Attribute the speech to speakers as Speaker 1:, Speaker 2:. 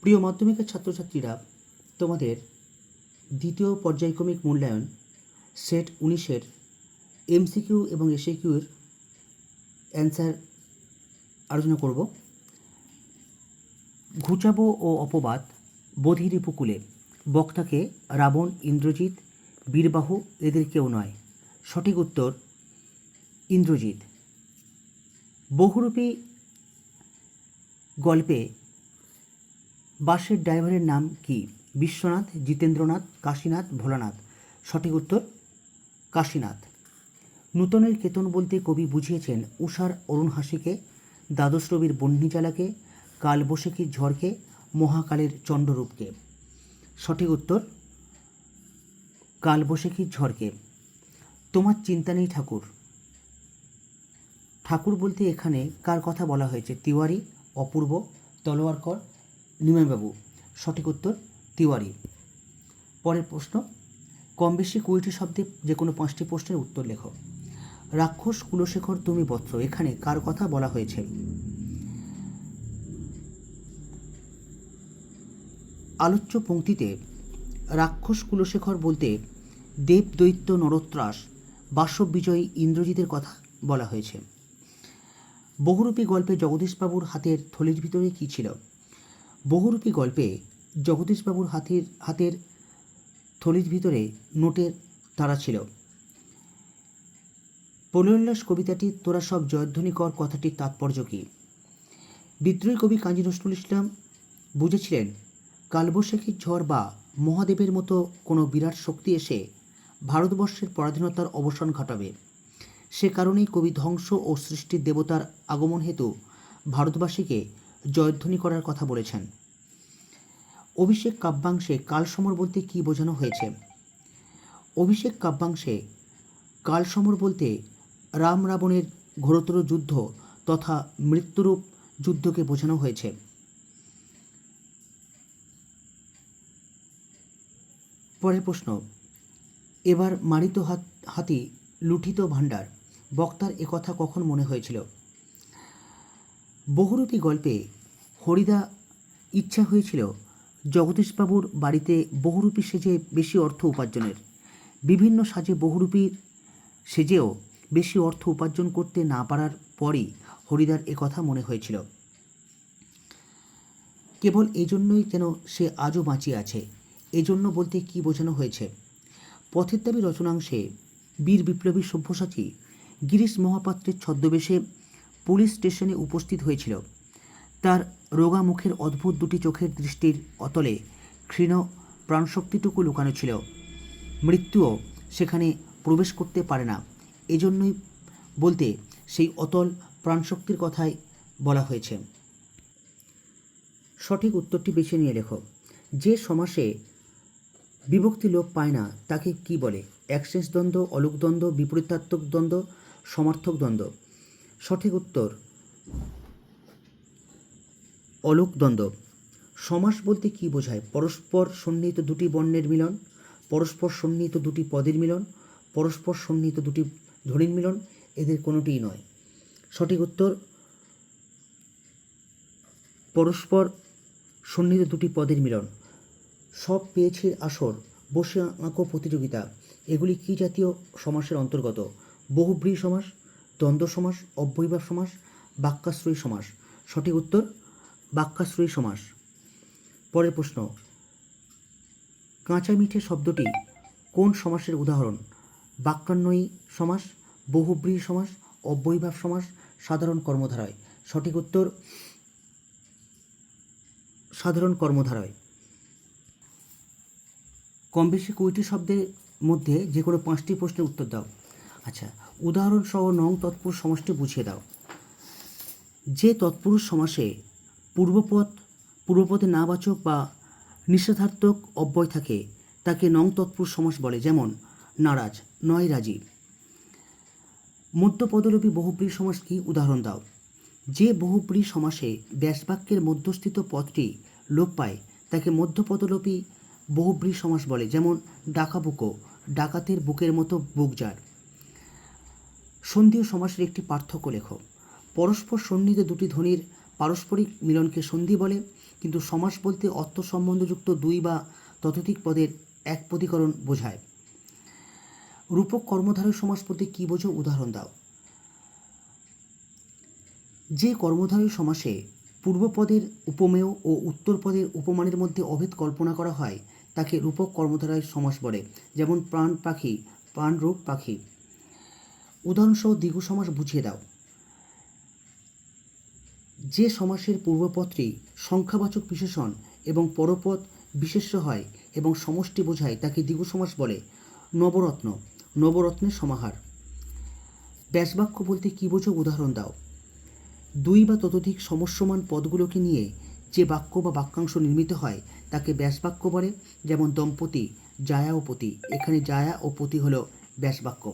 Speaker 1: প্রিয় মাধ্যমিকের ছাত্রছাত্রীরা, তোমাদের দ্বিতীয় পর্যায়ক্রমিক মূল্যায়ন সেট 19-এর এমসিকিউ এবং এসএকিউর অ্যান্সার আলোচনা করব। ঘুচাবো ও অপবাদ বধির উপকূলে, বক্তাকে রাবণ, ইন্দ্রজিৎ, বীরবাহু এদের কেউ নয়। সঠিক উত্তর ইন্দ্রজিৎ। বহুরূপী গল্পে বাসের ড্রাইভারের নাম কি? বিশ্বনাথ, জিতেন্দ্রনাথ, কাশীনাথ, ভোলানাথ। সঠিক উত্তর কাশীনাথ। নূতনের কেতন বলতে কবি বুঝিয়েছেন উষার অরুণ হাসিকে, দ্বাদশ রবির বহ্নিজ্বালাকে, কালবৈশাখীর ঝড়কে, মহাকালের চণ্ডরূপকে। সঠিক উত্তর কালবৈশাখীর ঝড়কে। তোমার চিন্তা নেই ঠাকুর। ঠাকুর বলতে এখানে কার কথা বলা হয়েছে? তিওয়ারি, অপূর্ব, তলোয়ারকর, নিমাইবাবু। সঠিক উত্তর তিওয়ারি। পরের প্রশ্ন, কম বেশি 20টি শব্দে যে কোনো 5টি প্রশ্নের উত্তর লেখো। রাক্ষস কুলশেখর তুমি বৎস, এখানে কার কথা বলা হয়েছে? আলোচ্য পংক্তিতে রাক্ষস কুলশেখর বলতে দেব দৈত্য নরোত্রাস বাসব বিজয়ী ইন্দ্রজিতের কথা বলা হয়েছে। বহুরূপী গল্পে জগদীশবাবুর হাতের থলির ভিতরে কী ছিল? বহুরূপী গল্পে জগদীশবাবুর হাতের থলির ভিতরে নোটের তারা ছিল। প্রলয়োল্লাস কবিতাটি তোরা সব জয়ধ্বনি কর কথাটির তাৎপর্য কী? বিদ্রোহী কবি কাজী নজরুল ইসলাম বুঝেছিলেন কালবৈশাখীর ঝড় বা মহাদেবের মতো কোনো বিরাট শক্তি এসে ভারতবর্ষের পরাধীনতার অবসান ঘটাবে। সে কারণেই কবি ধ্বংস ও সৃষ্টির দেবতার আগমন হেতু ভারতবাসীকে জয়ধ্বনি করার কথা বলেছেন। অভিষেক কাব্যাংশে কালসমর বলতে কী বোঝানো হয়েছে? অভিষেক কাব্যাংশে কালসমর বলতে রাম রাবণের ঘোরতর যুদ্ধ তথা মৃত্যুরূপ যুদ্ধকে বোঝানো হয়েছে। পরের প্রশ্ন, এবার মারিত হাতি লুঠিত ভাণ্ডার, বক্তার একথা কখন মনে হয়েছিল? বহুরূপী গল্পে হরিদা ইচ্ছা হয়েছিল জগদীশবাবুর বাড়িতে বহুরূপী সেজে বেশি অর্থ উপার্জনের। বিভিন্ন সাজে বহুরূপী সেজেও বেশি অর্থ উপার্জন করতে না পারার পরই হরিদার একথা মনে হয়েছিল। কেবল এই জন্যই যেন সে আজও বাঁচিয়ে আছে, এজন্য বলতে কী বোঝানো হয়েছে? পথের দাবি রচনাংশে বীর বিপ্লবী সব্যসাচী গিরিশ মহাপাত্রের ছদ্মবেশে পুলিশ স্টেশনে উপস্থিত হয়েছিল। তার রোগা মুখের অদ্ভুত দুটি চোখের দৃষ্টির অতলে ক্ষীণ প্রাণশক্তিটুকু লুকানো ছিল। মৃত্যুও সেখানে প্রবেশ করতে পারে না, এজন্যই বলতে সেই অতল প্রাণশক্তির কথাই বলা হয়েছে। সঠিক উত্তরটি বেছে নিয়ে লেখো। যে সমাসে বিভক্তি লোপ পায় না তাকে কি বলে? একশেষ দ্বন্দ্ব, অলুক দ্বন্দ্ব, বিপরীতার্থক দ্বন্দ্ব, সমার্থক দ্বন্দ্ব। সঠিক উত্তর অলুক দ্বন্দ্ব। সমাস বলতে কি বোঝায়? পরস্পর সন্নিহিত দুটি বর্ণের মিলন, পরস্পর সন্নিহিত দুটি পদের মিলন, পরস্পর সন্নিহিত দুটি ধ্বনির মিলন, এদের কোনোটিই নয়। সঠিক উত্তর পরস্পর সন্নিহিত দুটি পদের মিলন। সব পেয়েছে আসর, বসে আঁকো প্রতিযোগিতা, এগুলি কি জাতীয় সমাসের অন্তর্গত? বহুব্রীহি সমাস, দ্বন্দ্ব সমাস, অব্যয়ীভাব সমাস, বাক্যাশ্রয়ী সমাস। সঠিক উত্তর বাক্যাশ্রয়ী সমাস। পরের প্রশ্ন, কাঁচা মিঠে শব্দটি কোন সমাসের উদাহরণ? বাক্যান্বয়ী সমাস, বহুব্রীহি সমাস, অব্যয়ীভাব সমাস, সাধারণ কর্মধারয়। সঠিক উত্তর সাধারণ কর্মধারয়। কম বেশি 20টি শব্দের মধ্যে যে কোনো 5টি প্রশ্নের উত্তর দাও। আচ্ছা, উদাহরণসহ নং তৎপুরুষ সমাসটি বুঝিয়ে দাও। যে তৎপুরুষ সমাসে পূর্বপদে নাবাচক বা নিষেধার্থক অব্যয় থাকে তাকে নং তৎপুরুষ সমাস বলে, যেমন নারাজ, নয় রাজি। মধ্যপদলোপী বহুব্রীহি সমাস কি? উদাহরণ দাও। যে বহুব্রীহি সমাসে ব্যাসবাক্যের মধ্যস্থিত পদটি লোপ পায় তাকে মধ্যপদলোপী বহুব্রীহি সমাস বলে, যেমন ডাকাবুকো, ডাকাতের বুকের মতো বুক যার। সন্ধিও সমাসের একটি পার্থক্য লেখো। পরস্পর সন্নিহিত দুটি ধ্বনির পারস্পরিক মিলনকে সন্ধি বলে, কিন্তু সমাস বলতে অর্থ সম্বন্ধযুক্ত দুই বা ততোধিক পদের এক পদীকরণ বোঝায়। রূপক কর্মধারয় সমাস বলতে কী বোঝো, উদাহরণ দাও। যে কর্মধারয় সমাসে পূর্বপদের উপমেয় ও উত্তর পদের উপমানের মধ্যে অভেদ কল্পনা করা হয় তাকে রূপক কর্মধারয় সমাস বলে। যেমন প্রাণ পাখি, প্রাণরূপ পাখি। উদাহরণসহ দ্বিগু সমাস বুঝিয়ে দাও। যে সমাসের পূর্বপদটি সংখ্যাবাচক বিশেষণ এবং পরপদ বিশেষ্য হয় এবং সমষ্টি বোঝায় তাকে দ্বিগু সমাস বলে। নবরত্ন, নবরত্নের সমাহার। ব্যাসবাক্য বলতে কী বোঝো, উদাহরণ দাও। দুই বা ততোধিক সমস্যমান পদগুলোকে নিয়ে যে বাক্য বা বাক্যাংশ নির্মিত হয় তাকে ব্যাসবাক্য বলে। যেমন দম্পতি, জায়া ও পতি। এখানে জায়া ও পতি হল ব্যাসবাক্য।